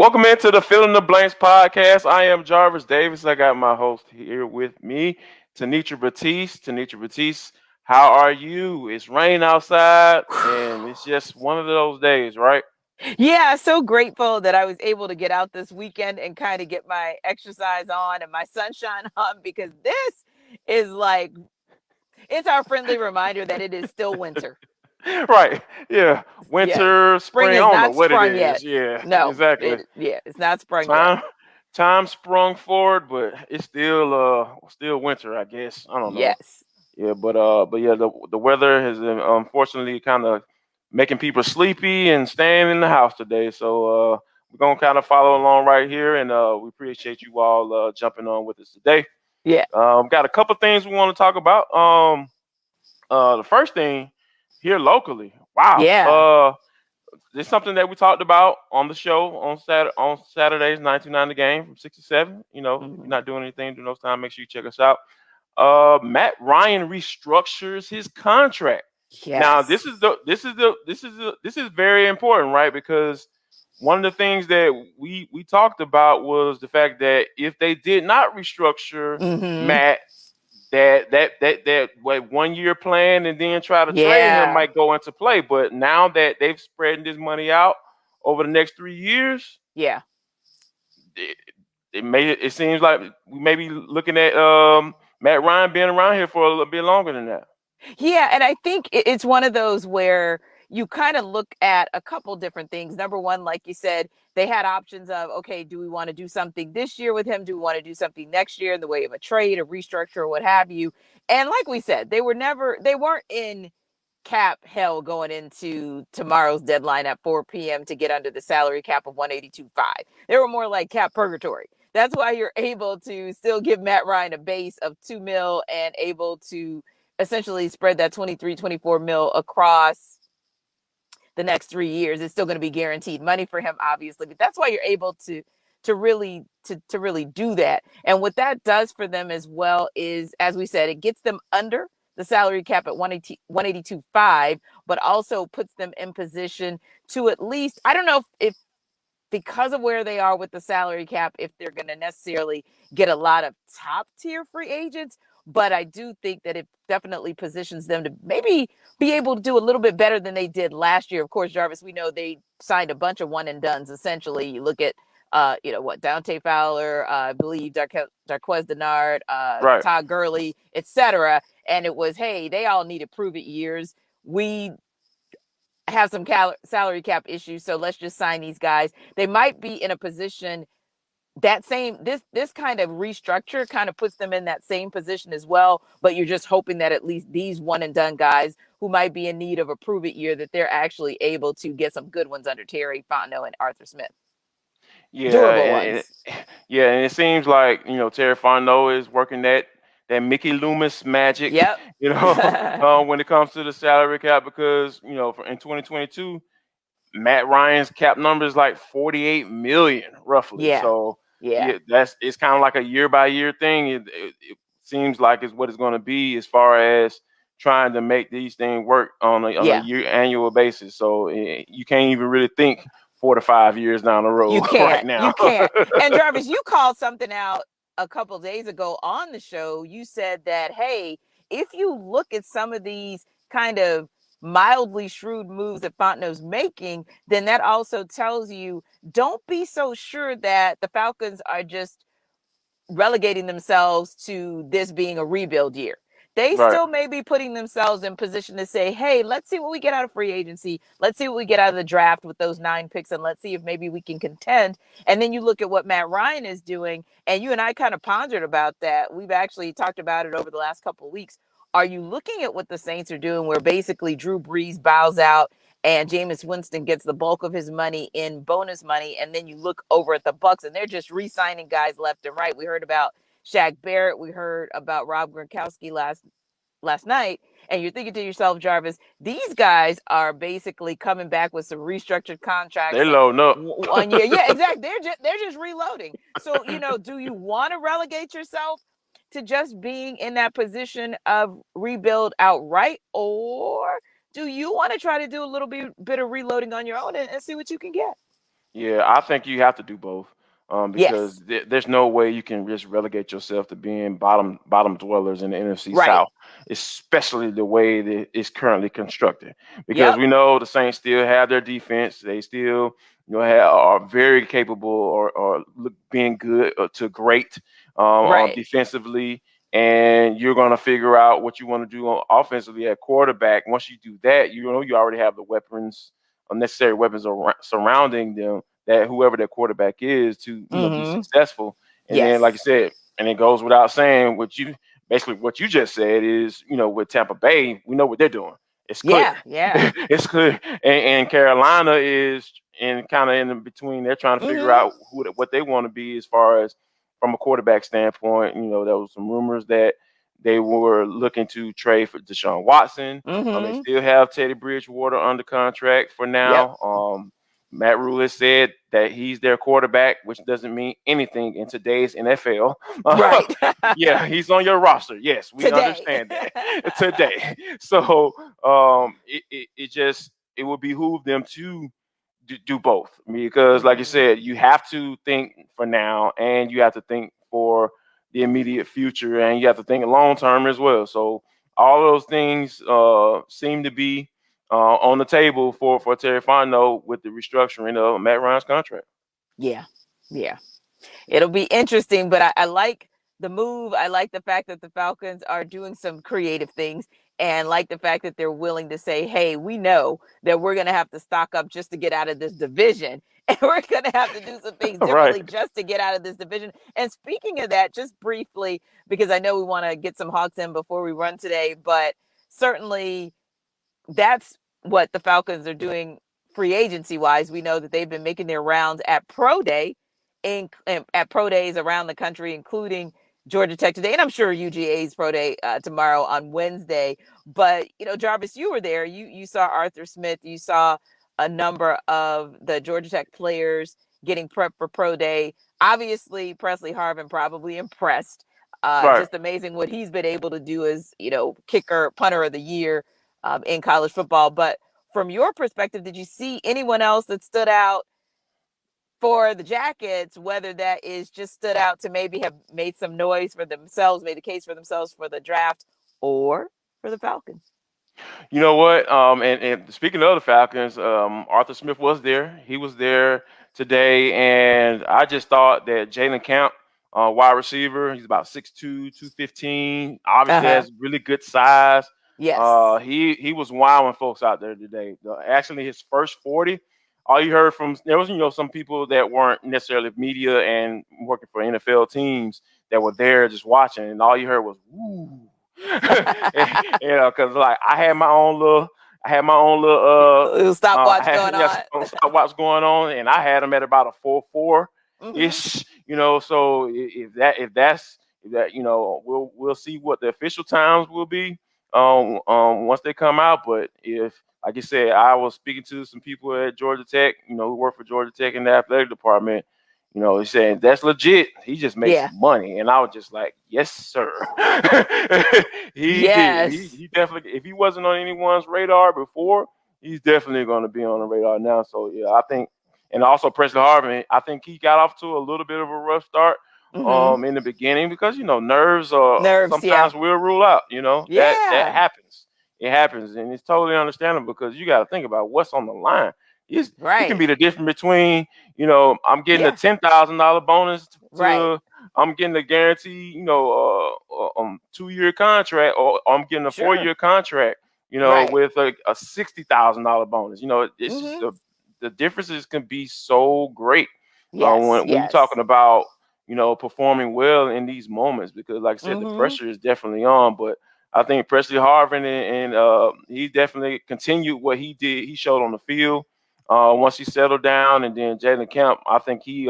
Welcome into the Fill in the Blanks podcast. I am Jarvis Davis. I got my host here with me, Tenitra Batiste. Tenitra Batiste, how are you? It's rain outside, and it's just one of those days, right? Yeah, so grateful that I was able to get out this weekend and kind of get my exercise on and my sunshine on because this is like it's our friendly reminder that it is still winter. Right. Yeah. Yes. Winter, Spring spring. I has don't know not what it sprung yet. is. Yeah. No, Exactly. it's not sprung yet. Time, time sprung forward, but it's still winter. I guess. I don't know. Yes. Yeah, but yeah, the weather has unfortunately kind of making people sleepy and staying in the house today. So we're gonna kind of follow along right here, and we appreciate you all jumping on with us today. Yeah. Got a couple things we want to talk about. The first thing here locally. Wow. Yeah. This is something that we talked about on the show on Saturdays, 1990 game from 67. If you're Mhm. not doing anything during those time, make sure you check us out. Matt Ryan restructures his contract. Now, Yes. this is very important, right? Because one of the things that we talked about was the fact that if they did not restructure Mhm. Matt, that what 1 year plan and then try to trade him Yeah. might go into play. But now that they've spread this money out over the next 3 years, Yeah. it, it seems like we may be looking at Matt Ryan being around here for a little bit longer than that. Yeah, and I think it's one of those where you kind of look at a couple different things. Number one, like you said, they had options of, okay, do we want to do something this year with him? Do we want to do something next year in the way of a trade, a restructure, or what have you? And like we said, they weren't in cap hell going into tomorrow's deadline at 4 p.m. to get under the salary cap of 182.5. They were more like cap purgatory. That's why you're able to still give Matt Ryan a base of 2 mil and able to essentially spread that 23, 24 mil across the next 3 years. It's still going to be guaranteed money for him, obviously, but that's why you're able to really do that. And what that does for them as well is, as we said, it gets them under the salary cap at 182.5, but also puts them in position to at least, I don't know if because of where they are with the salary cap, if they're going to necessarily get a lot of top tier free agents. But I do think that it definitely positions them to maybe be able to do a little bit better than they did last year. Of course, Jarvis, we know they signed a bunch of one and dones. Essentially, you look at, Dante Fowler, I believe Darquez Denard, Right. Todd Gurley, etc. And it was, hey, they all needed prove it years. We have some salary cap issues, so let's just sign these guys. They might be in a position that same this kind of restructure kind of puts them in that same position as well, but you're just hoping that at least these one and done guys who might be in need of a prove it year, that they're actually able to get some good ones under Terry Fontenot and Arthur Smith, Yeah, durable and ones. yeah, and it seems like Terry Fontenot is working that Mickey Loomis magic, Yep. when it comes to the salary cap because in 2022 Matt Ryan's cap number is like 48 million roughly. Yeah. So Yeah. yeah, it's kind of like a year by year thing. It seems like it's what it's going to be as far as trying to make these things work on a Yeah. year annual basis. So you can't even really think 4 to 5 years down the You road right can't. You now. can't. And Jarvis, you called something out a couple days ago on the show. You said that, hey, if you look at some of these kind of mildly shrewd moves that Fontenot's making, then that also tells you don't be so sure that the Falcons are just relegating themselves to this being a rebuild year. They Right. still may be putting themselves in position to say, hey, let's see what we get out of free agency. Let's see what we get out of the draft with those 9 picks, and let's see if maybe we can contend. And then you look at what Matt Ryan is doing, and you and I kind of pondered about that. We've actually talked about it over the last couple of weeks. Are you looking at what the Saints are doing, where basically Drew Brees bows out and Jameis Winston gets the bulk of his money in bonus money, and then you look over at the Bucks and they're just re-signing guys left and right. We heard about Shaq Barrett, we heard about Rob Gronkowski last night, and you're thinking to yourself, Jarvis, these guys are basically coming back with some restructured They contracts, some loading up. 1 year. Yeah, exactly. They're just reloading. So do you want to relegate yourself to just being in that position of rebuild outright, or do you want to try to do a little bit of reloading on your own and see what you can get? Yeah, I think you have to do both, because Yes. there's no way you can just relegate yourself to being bottom dwellers in the NFC Right. South, especially the way that it's currently constructed. Because Yep. we know the Saints still have their defense; they still, are very capable, or look, being good to great, Right. defensively. And you're going to figure out what you want to do offensively at quarterback. Once you do that, you already have the weapons, unnecessary weapons surrounding them, that whoever their quarterback is, to be Mm-hmm. successful. And then, like you Yes. said, and it goes without saying, what you just said is, with Tampa Bay, we know what they're doing. It's clear. Yeah. Yeah. It's clear. And Carolina is in kind of in between. They're trying to figure Mm-hmm. out what they want to be as far as from a quarterback standpoint. There was some rumors that they were looking to trade for Deshaun Watson. They Mm-hmm. still have Teddy Bridgewater under contract for Yep. now. Matt Rule has said that he's their quarterback, which doesn't mean anything in today's NFL. Right. Yeah, he's on your roster. Yes, we Today. understand that today. So it would behoove them to do both, because, like you Mm-hmm. said, you have to think for now, and you have to think for the immediate future, and you have to think long term as well. So all those things seem to be on the table for Terry Fontenot with the restructuring of Matt Ryan's contract. Yeah. Yeah. It'll be interesting, but I like the move. I like the fact that the Falcons are doing some creative things, and like the fact that they're willing to say, hey, we know that we're going to have to stock up just to get out of this division. And we're going to have to do some things Right. differently just to get out of this division. And speaking of that, just briefly, because I know we want to get some Hawks in before we run today, but certainly that's what the Falcons are doing free agency wise. We know that they've been making their rounds at pro day, at pro days around the country, including Georgia Tech today, and I'm sure UGA's pro day tomorrow on Wednesday. But Jarvis, you were there. You saw Arthur Smith. You saw a number of the Georgia Tech players getting prepped for pro day. Obviously, Presley Harvin probably impressed. Right. Just amazing what he's been able to do as kicker, punter of the year in college football. But from your perspective, did you see anyone else that stood out for the Jackets, whether that is just stood out to maybe have made some noise for themselves, made the case for themselves for the draft, or for the Falcons? You know what? And speaking of the Falcons, Arthur Smith was there. He was there today, and I just thought that Jalen Camp, wide receiver, he's about 6'2", 215. Obviously Uh-huh. has really good size. Yes. He was wowing folks out there today. Actually, his first 40, all you heard from, there was some people that weren't necessarily media and working for NFL teams that were there just watching, and all you heard was "woo." Because like I had my own little Little I stopwatch had going on. what's going on, and I had them at about a 4.4 Mm-hmm. ish. So if that we'll see what the official times will be once they come out. But if, like you said, I was speaking to some people at Georgia Tech, who work for Georgia Tech in the athletic department. He's saying that's legit. He just makes Yeah. money, and I was just like, yes, sir. Yes. He definitely. If he wasn't on anyone's radar before, he's definitely going to be on the radar now. So yeah, I think, and also Presley Harvin, I think he got off to a little bit of a rough start Mm-hmm. in the beginning, because nerves are Nerves. Yeah. sometimes will rule out. That Yeah. happens. It happens, and it's totally understandable, because you got to think about what's on the line. It can Right. be the difference between, I'm getting a Yeah. $10,000 bonus Right. to I'm getting a guarantee, 2-year contract, or I'm getting a Sure. 4-year contract, Right. with a $60,000 bonus. It's just Mm-hmm. the differences can be so great Yes. when you're Yes. talking about, performing well in these moments, because, like I said, the Mm-hmm. pressure is definitely on. But I think Presley Harvin, and he definitely continued what he did. He showed on the field once he settled down, and then Jalen Camp, I think he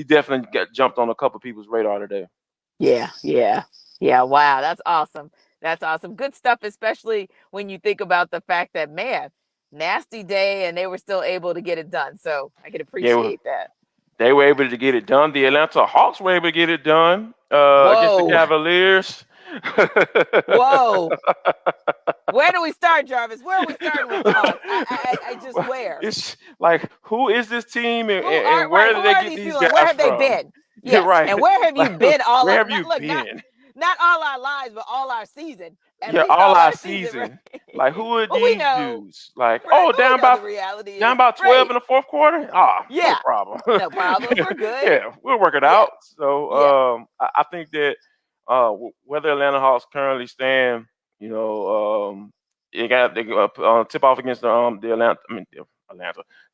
definitely got jumped on a couple people's radar today. Yeah, yeah, yeah. Wow, that's awesome. That's awesome. Good stuff, especially when you think about the fact that, man, nasty day and they were still able to get it done. So I can Yeah, appreciate that. they were able to get it done. The Atlanta Hawks were able to get it done against the Whoa. Cavaliers. Whoa. Where do we start, Jarvis? Where are we starting with the Hawks? I just Well, where? it's like, who is this team, and, Who and are and right? where Who did they are get these these people and where guys have they from? been? You're Yes. right. And where have you Like, been all where our have not you look, been? not all our lives, but all our season. At Yeah, least all all our our season, right? season. Like, who are But we these know, dudes? Like, right, oh, but we know the reality down is about 12 right. in the fourth quarter. Ah, no Yeah. problem. No problem. We're good. Yeah, we'll work it Yeah. out. So, Yeah. I think that where the Atlanta Hawks currently stand, they got tip off against the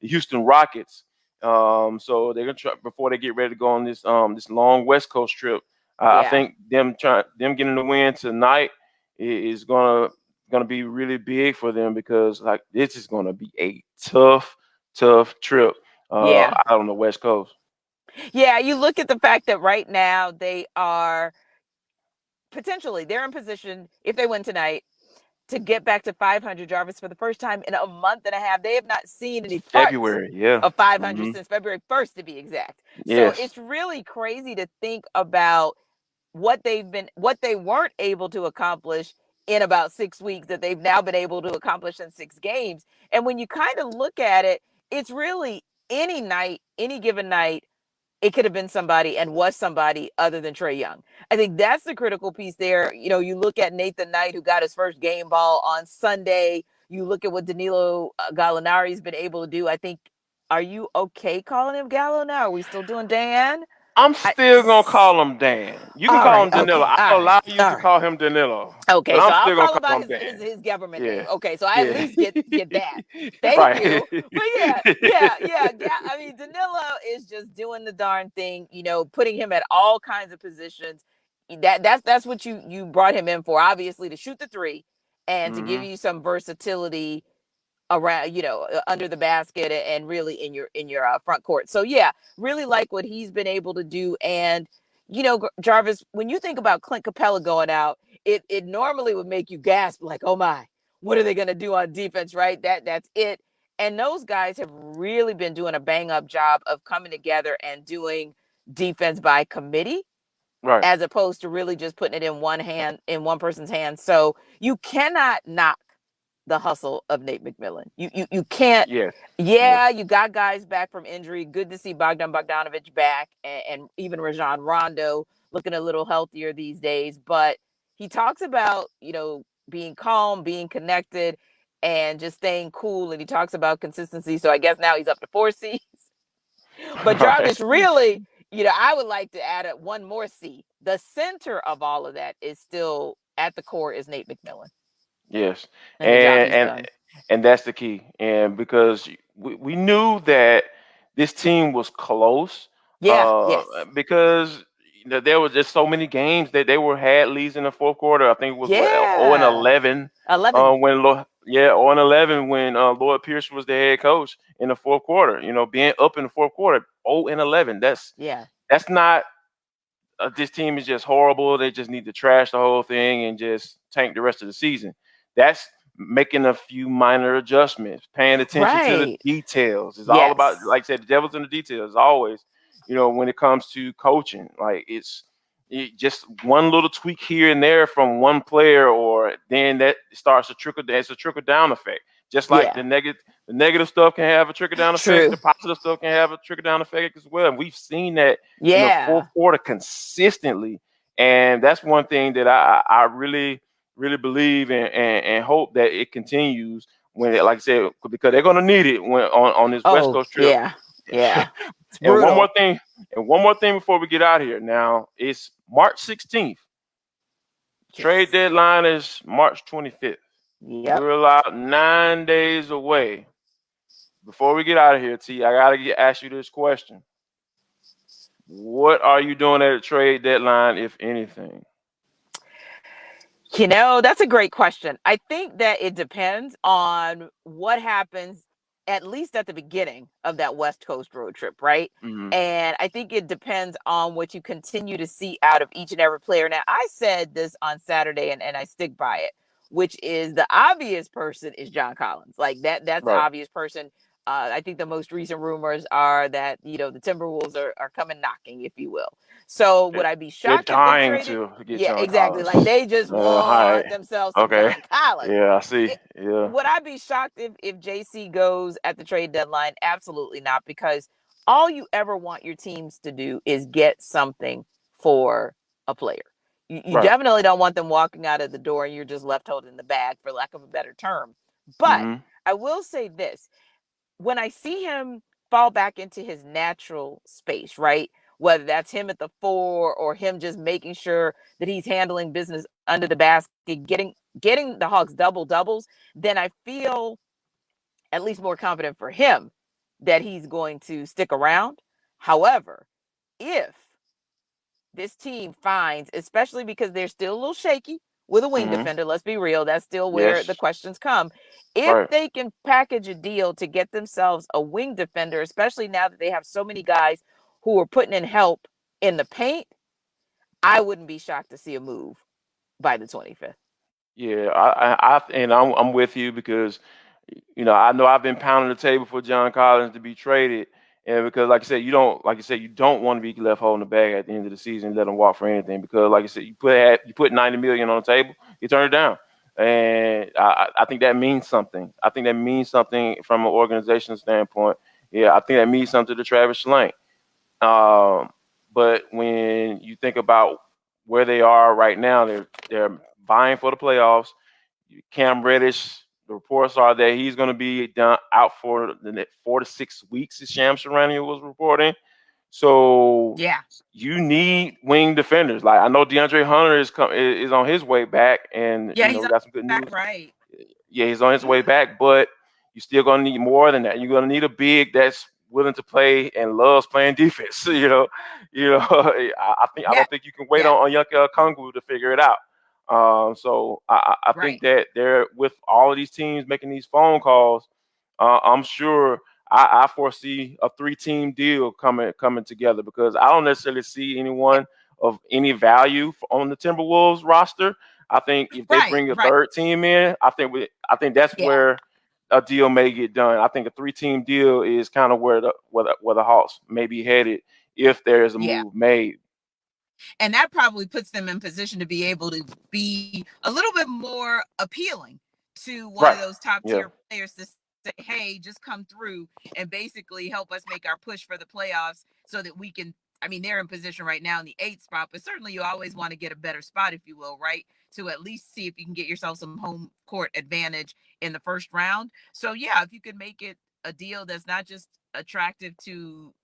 Houston Rockets. So they're gonna try before they get ready to go on this long West Coast trip. I Yeah. think them getting the win tonight is gonna be really big for them, because like this is gonna be a tough trip Yeah. out on the West Coast. Yeah. You look at the fact that right now they are potentially they're in position if they win tonight to get back to 500, Jarvis, for the first time in a month and a half. They have not seen any parts February, yeah. of 500 Hmm. since February 1st, to be exact. So Yes. it's really crazy to think about what they weren't able to accomplish in about 6 weeks that they've now been able to accomplish in 6 games. And when you kind of look at it, it's really any night, any given night, it could have been somebody and was somebody other than Trae Young. I think that's the critical piece there. You know, you look at Nathan Knight, who got his first game ball on Sunday. You look at what Danilo Gallinari's been able to do. I think, are you okay calling him Gallo now? Are we still doing Dan? I'm I, still gonna call him Dan. You can all call right, him Danilo. okay, I'll all right, allow you all to right. call him Danilo, but Okay, so I'm I'll still gonna call him call by him Dan. his government name. Yeah, Okay, so I at yeah. least get that. Thank Right. you. But I mean, Danilo is just doing the darn thing. You know, putting him at all kinds of positions. That's what you brought him in for. Obviously, to shoot the three and to give Hmm. you some versatility around, under the basket and really in your front court. So yeah, really like what he's been able to do. And Jarvis, when you think about Clint Capella going out, it normally would make you gasp like, oh my, what are they going to do on defense, right? That's it. And those guys have really been doing a bang up job of coming together and doing defense by committee, Right. as opposed to really just putting it in one person's hands. So you cannot knock the hustle of Nate McMillan. You can't. Yes. Yeah, Yes. you got guys back from injury. Good to see Bogdan Bogdanovic back, and even Rajon Rondo looking a little healthier these days. But he talks about being calm, being connected, and just staying cool. And he talks about consistency. So I guess now he's up to 4 C's. But Right. Jarvis, really, I would like to add one more C. The center of all of that is still at the core is Nate McMillan Yes, and the job and he's and done. and that's the key. And because we knew that this team was close, Yeah. Yes. because there was just so many games that they were had leads in the fourth quarter. I think it was what 0 and Yeah. 11 11. when 0 and 11 when Lloyd Pierce was the head coach in the fourth quarter. Being up in the fourth quarter, 0 and 11. Yeah. That's not this team is just horrible. They just need to trash the whole thing and just tank the rest of the season. That's making a few minor adjustments, paying attention to the Right. details. It's all about, Yes. like I said, the devil's in the details. Always, when it comes to coaching, like just one little tweak here and there from one player, or then that starts to trickle. It's a trickle down effect. Just like Yeah. the negative stuff can have a trickle down effect. The True. positive stuff can have a trickle down effect as well. And we've seen that in the fourth Yeah. quarter consistently, and that's one thing that I really believe and hope that it continues like I said, because they're going to need it when on this West Oh, Coast trip. yeah. Yeah. It's and one more brutal. thing, and one more thing before we get out of here. Now it's March 16th. Trade Yes. deadline is March 25th. Yep. We're about 9 days away. Before we get out of here, T, I gotta ask you this question: what are you doing at a trade deadline, if anything? That's a great question. I think that it depends on what happens, at least at the beginning of that West Coast road trip, right? Hmm. And I think it depends on what you continue to see out of each and every player. Now, I said this on Saturday, and I stick by it, which is the obvious person is John Collins. Like that's the Right. obvious person. I think the most recent rumors are that the Timberwolves are coming knocking, if you will. So They- would I be They're shocked if they dying traded? to get Yeah, John exactly. Collins. Like they just All right. want themselves some Okay. John Collins. Yeah, I see. Yeah. Would I be shocked if JC goes at the trade deadline? Absolutely not, because all you ever want your teams to do is get something for a player. You Right. definitely don't want them walking out of the door and you're just left holding the bag, for lack of a better term. But Mm-hmm. I will say this: when I see him fall back into his natural space, right? Whether that's him at the four or him just making sure that he's handling business under the basket, getting the Hawks doubles, then I feel at least more confident for him that he's going to stick around. However, if this team finds, especially because they're still a little shaky with a wing Mm-hmm. defender, let's be real, that's still where the Yes. questions come. If Right. they can package a deal to get themselves a wing defender, especially now that they have so many guys who are putting in help in the paint, I wouldn't be shocked to see a move by the 25th. Yeah, and I'm with you because, I know I've been pounding the table for John Collins to be traded, and because like you said, you don't want to be left holding the bag at the end of the season and let him walk for anything because, like you said, you put 90 million on the table, you turn it down, and I think that means something. I think that means something from an organization standpoint. Yeah, I think that means something to Travis Schlenk. Um, but when you think about where they are right now, they're vying for the playoffs. Cam Reddish, the reports are that he's going to be out for the next 4 to 6 weeks, as Sham Charania was reporting. So Yeah. you need wing defenders. Like I know DeAndre Hunter is on his way back, and Yeah, he's we on got some good back, news. right. Yeah, he's on his way Mm-hmm. back, but you're still gonna need more than that. You're gonna need a big that's willing to play and loves playing defense. I Yeah. don't think you can wait Yeah. on Yucca Kongu to figure it out. So I think Right. that they're with all of these teams making these phone calls. I'm sure I foresee a three-team deal coming together because I don't necessarily see Yeah. anyone of any value on the Timberwolves roster. I think if they Right. bring a Right. third team in, I think that's Yeah. where a deal may get done. I think a three-team deal is kind of where the Hawks may be headed if there is a Yeah. move made. And that probably puts them in position to be able to be a little bit more appealing to one of Right. those top Yeah. tier players to say, hey, just come through and basically help us make our push for the playoffs so that we can. I mean, they're in position right now in the eighth spot, but certainly you always want to get a better spot, if you will, right? To at least see if you can get yourself some home court advantage in the first round. So, yeah, if you could make it a deal that's not just attractive to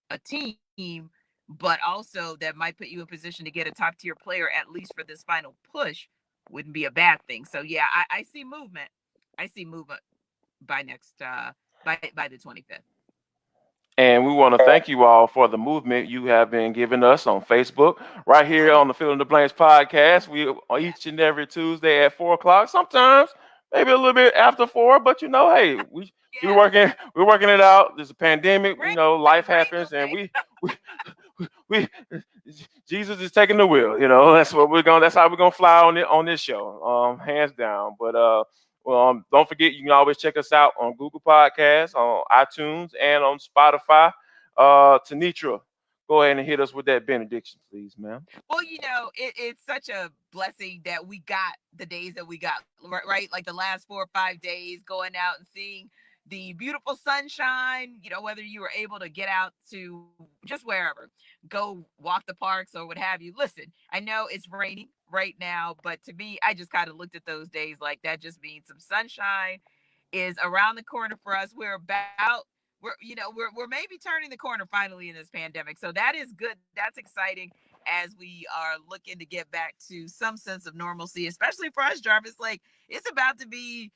a team, but also that might put you in position to get a top tier player at least for this final push, wouldn't be a bad thing. So yeah, I see movement. I see movement by next by the 25th. And we want to thank you all for the movement you have been giving us on Facebook, right Oh here yeah, on the Fill in the Blanks podcast. We yeah, each and every Tuesday at 4 o'clock. Sometimes maybe a little bit after 4, but hey, we yeah. we're working it out. There's a pandemic, Rain, life rainbow happens, and day. we Jesus is taking the wheel. That's how we're gonna fly on this show, hands down. But well, don't forget you can always check us out on Google Podcasts, on iTunes, and on Spotify. Tenitra, go ahead and hit us with that benediction, please, ma'am. Well, it's such a blessing that we got the days that we got, right? Like the last 4 or 5 days, going out and seeing the beautiful sunshine, whether you were able to get out to just wherever, go walk the parks or what have you. Listen, I know it's raining right now, but to me, I just kind of looked at those days like that just means some sunshine is around the corner for us. We're maybe turning the corner finally in this pandemic. So that is good. That's exciting as we are looking to get back to some sense of normalcy, especially for us, Jarvis. Like it's about to be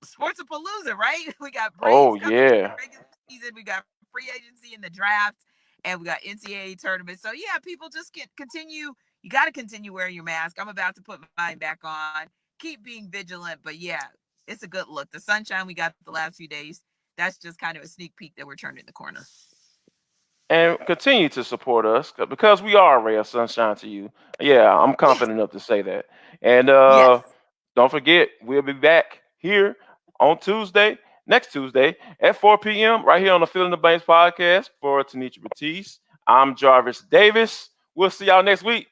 sports a palooza, right? We got Oh Braves coming in yeah. the regular season, we got free agency in the draft, and we got NCAA tournament. So yeah, people just can continue. You got to continue wearing your mask. I'm about to put mine back on. Keep being vigilant, but yeah, it's a good look. The sunshine we got the last few days. That's just kind of a sneak peek that we're turning the corner. And continue to support us because we are a ray of sunshine to you. Yeah, I'm Yes, confident enough to say that. And yes, don't forget, we'll be back here on Tuesday next Tuesday at 4 p.m. right here on the Fill in the Blanks podcast. For Tenitra Batiste, I'm Jarvis Davis. We'll see y'all next week.